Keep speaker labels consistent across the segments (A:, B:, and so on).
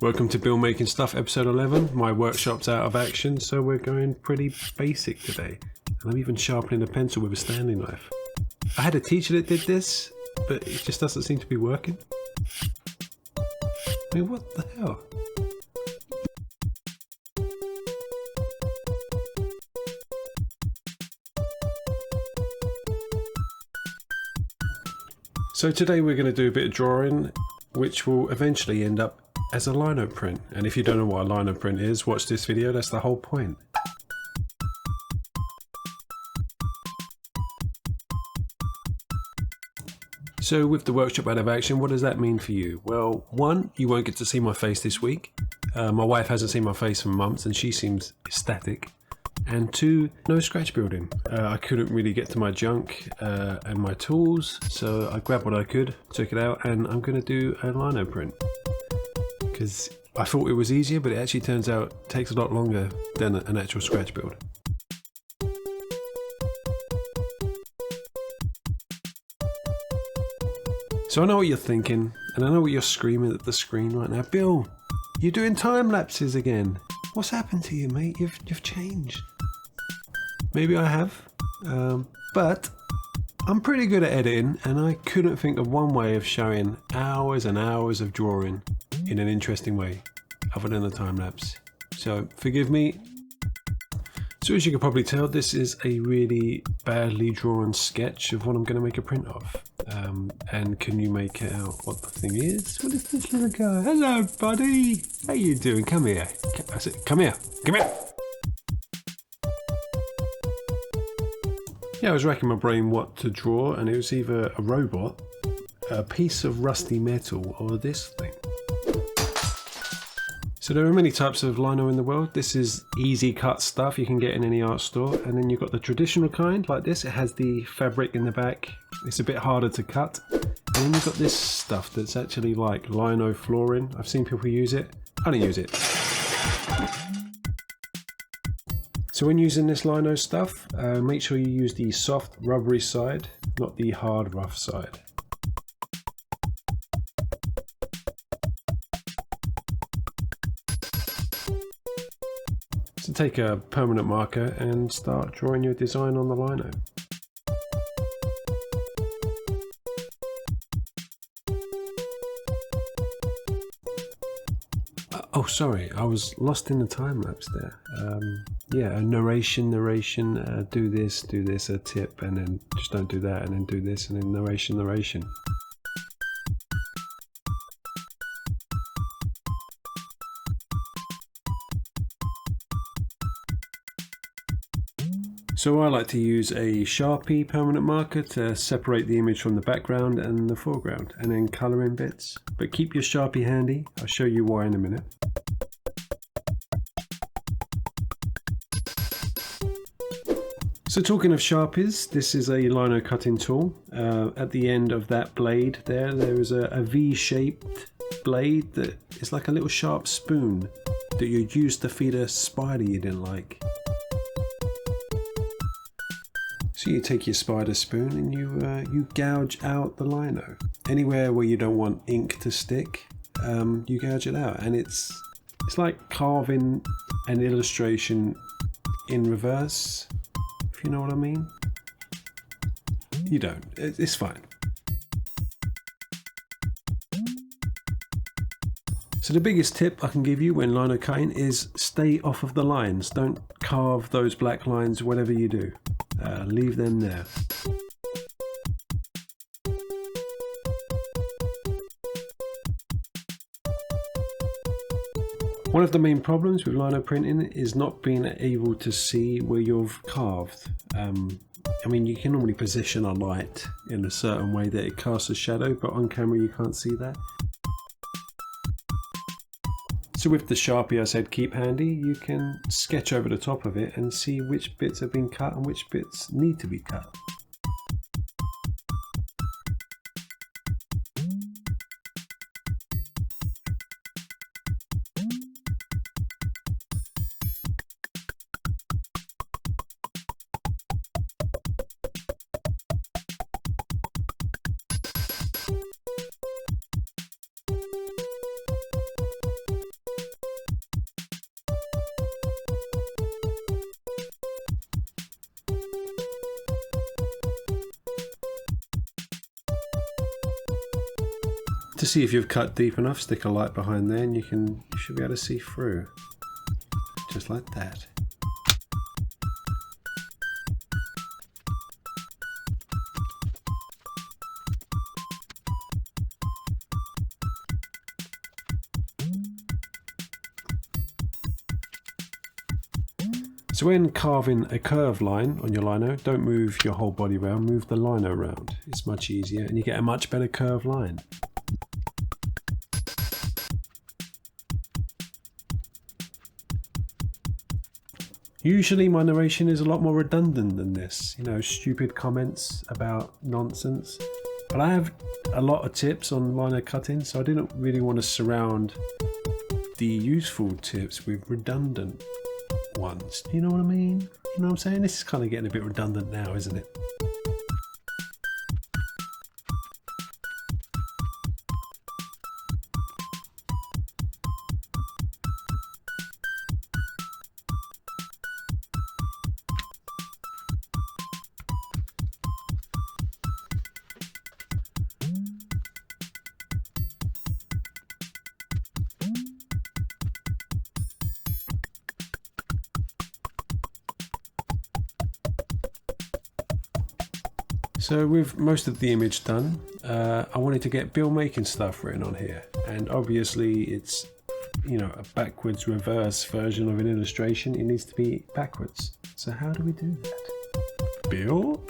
A: Welcome to Bill Making Stuff, episode 11. My workshop's out of action, so we're going pretty basic today. And I'm even sharpening a pencil with a Stanley knife. I had a teacher that did this, but it just doesn't seem to be working. I mean, what the hell? So today we're going to do a bit of drawing, which will eventually end up as a lino print. And if you don't know what a lino print is, watch this video, that's the whole point. So with the workshop out of action, what does that mean for you? Well, one, you won't get to see my face this week. My wife hasn't seen my face for months and she seems ecstatic. And two, no scratch building. I couldn't really get to my junk and my tools, so I grabbed what I could, took it out, and I'm going to do a lino print. Because I thought it was easier, but it actually turns out it takes a lot longer than an actual scratch build. So I know what you're thinking, and I know what you're screaming at the screen right now. Bill, you're doing time lapses again. What's happened to you, mate? You've changed. Maybe I have, but I'm pretty good at editing, and I couldn't think of one way of showing hours and hours of drawing in an interesting way, other than a time lapse. So forgive me. So as you can probably tell, this is a really badly drawn sketch of what I'm going to make a print of. And can you make out what the thing is? What is this little guy? Hello, buddy. How you doing? Come here. I said, come here. Come here. Yeah, I was racking my brain what to draw, and it was either a robot, a piece of rusty metal, or this thing. So there are many types of lino in the world. This is easy cut stuff you can get in any art store. And then you've got the traditional kind, like this. It has the fabric in the back. It's a bit harder to cut. And then you've got this stuff that's actually like lino flooring. I've seen people use it. I don't use it. So when using this lino stuff, make sure you use the soft rubbery side, not the hard rough side. So take a permanent marker and start drawing your design on the lino. Oh, sorry, I was lost in the time lapse there. Yeah, a narration, do this, a tip, and then just don't do that, and then do this, and then narration. So I like to use a Sharpie permanent marker to separate the image from the background and the foreground, and then colour in bits. But keep your Sharpie handy, I'll show you why in a minute. So talking of Sharpies, this is a lino cutting tool. At the end of that blade there is a V-shaped blade that is like a little sharp spoon that you'd use to feed a spider you didn't like. So you take your spider spoon and you gouge out the lino. Anywhere where you don't want ink to stick, you gouge it out. And it's like carving an illustration in reverse, if you know what I mean. You don't, it's fine. So the biggest tip I can give you when lino cutting is stay off of the lines. Don't carve those black lines whatever you do. Leave them there. One of the main problems with lino printing is not being able to see where you've carved. I mean, you can normally position a light in a certain way that it casts a shadow, but on camera you can't see that. So with the Sharpie I said keep handy, you can sketch over the top of it and see which bits have been cut and which bits need to be cut. To see if you've cut deep enough, stick a light behind there and you should be able to see through. Just like that. So when carving a curved line on your lino, don't move your whole body around, move the lino around. It's much easier and you get a much better curved line. Usually my narration is a lot more redundant than this, you know, stupid comments about nonsense. But I have a lot of tips on lino cutting, so I didn't really want to surround the useful tips with redundant ones. Do you know what I mean? You know what I'm saying? This is kind of getting a bit redundant now, isn't it? So with most of the image done, I wanted to get bill making stuff written on here, and obviously it's, you know, a backwards reverse version of an illustration. It needs to be backwards. So how do we do that? Bill?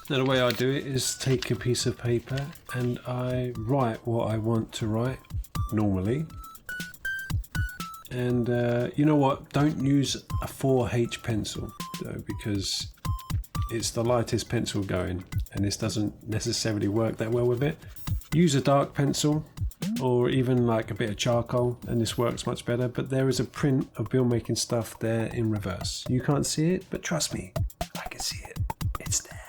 A: Now the way I do it is take a piece of paper and I write what I want to write normally. And you know what, don't use a 4H pencil though, because it's the lightest pencil going and this doesn't necessarily work that well with it. Use a dark pencil or even like a bit of charcoal and this works much better, but there is a print of bill making stuff there in reverse. You can't see it, but trust me, I can see it. It's there.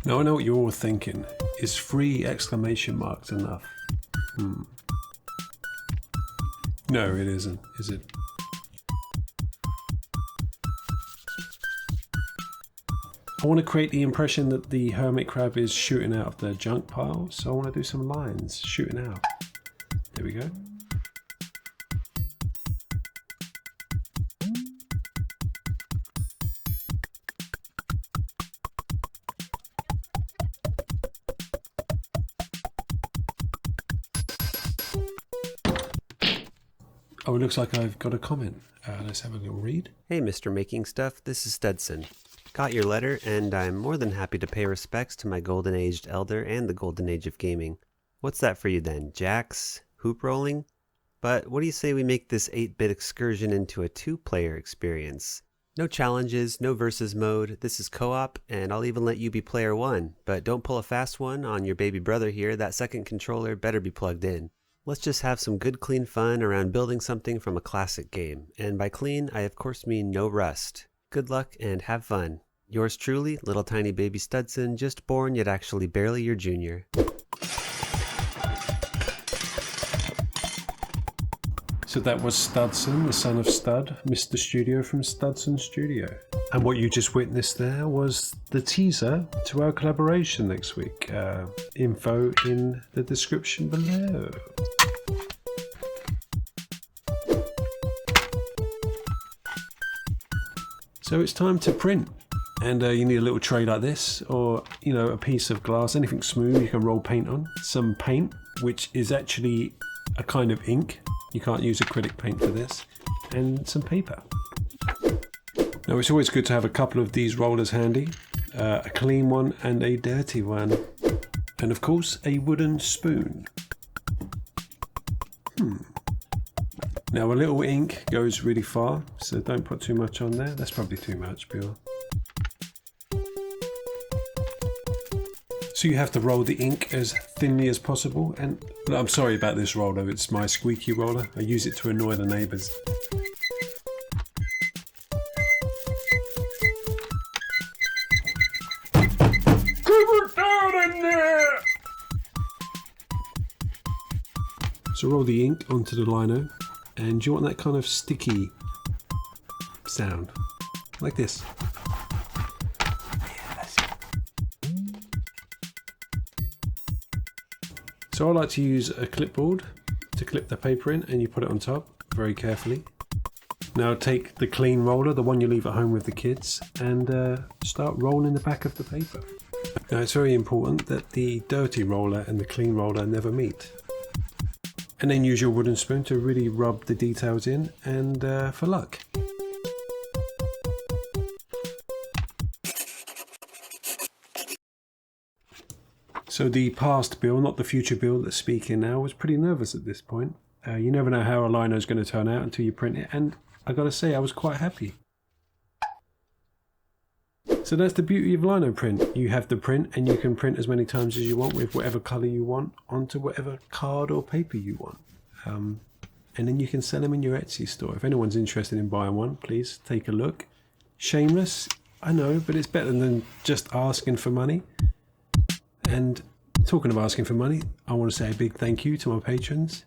A: Now I know what you're all thinking. Is 3 exclamation marks enough? No, it isn't, is it? I want to create the impression that the hermit crab is shooting out of the junk pile, so I want to do some lines shooting out. There we go. Oh, it looks like I've got a comment. Let's have a little read.
B: Hey, Mr. Making Stuff, this is Studson. Got your letter, and I'm more than happy to pay respects to my golden aged elder and the golden age of gaming. What's that for you then, jacks? Hoop rolling? But what do you say we make this 8-bit excursion into a 2-player experience? No challenges, no versus mode, this is co-op, and I'll even let you be player 1, but don't pull a fast one on your baby brother here. That second controller better be plugged in. Let's just have some good clean fun around building something from a classic game. And by clean, I of course mean no rust. Good luck and have fun. Yours truly, little tiny baby Studson, just born yet actually barely your junior.
A: So that was Studson, the son of Stud, Mr. Studio from Studson Studio. And what you just witnessed there was the teaser to our collaboration next week. Info in the description below. So it's time to print. And you need a little tray like this, or, you know, a piece of glass, anything smooth you can roll paint on. Some paint, which is actually a kind of ink. You can't use acrylic paint for this. And some paper. Now it's always good to have a couple of these rollers handy. A clean one and a dirty one. And of course, a wooden spoon. Now a little ink goes really far, so don't put too much on there. That's probably too much, Bill. So you have to roll the ink as thinly as possible. And I'm sorry about this roller, it's my squeaky roller. I use it to annoy the neighbours. Keep it down in So roll the ink onto the lino, and you want that kind of sticky sound, like this. Yeah, that's it. So I like to use a clipboard to clip the paper in, and you put it on top very carefully. Now take the clean roller, the one you leave at home with the kids, and start rolling the back of the paper. Now it's very important that the dirty roller and the clean roller never meet. And then use your wooden spoon to really rub the details in, and for luck. So the past Bill, not the future Bill that's speaking now, was pretty nervous at this point. You never know how a lino is going to turn out until you print it, and I gotta say I was quite happy. So that's the beauty of lino print. You have the print, and you can print as many times as you want with whatever colour you want onto whatever card or paper you want. And then you can sell them in your Etsy store. If anyone's interested in buying one, please take a look. Shameless, I know, but it's better than just asking for money. And talking of asking for money, I want to say a big thank you to my patrons.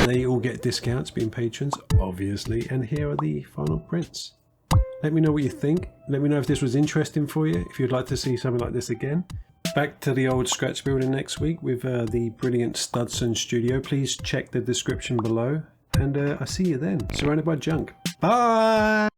A: They all get discounts being patrons, obviously, and here are the final prints. Let me know what you think. Let me know if this was interesting for you, if you'd like to see something like this again. Back to the old scratch building next week with the brilliant Studson Studio. Please check the description below, and I'll see you then, surrounded by junk. Bye!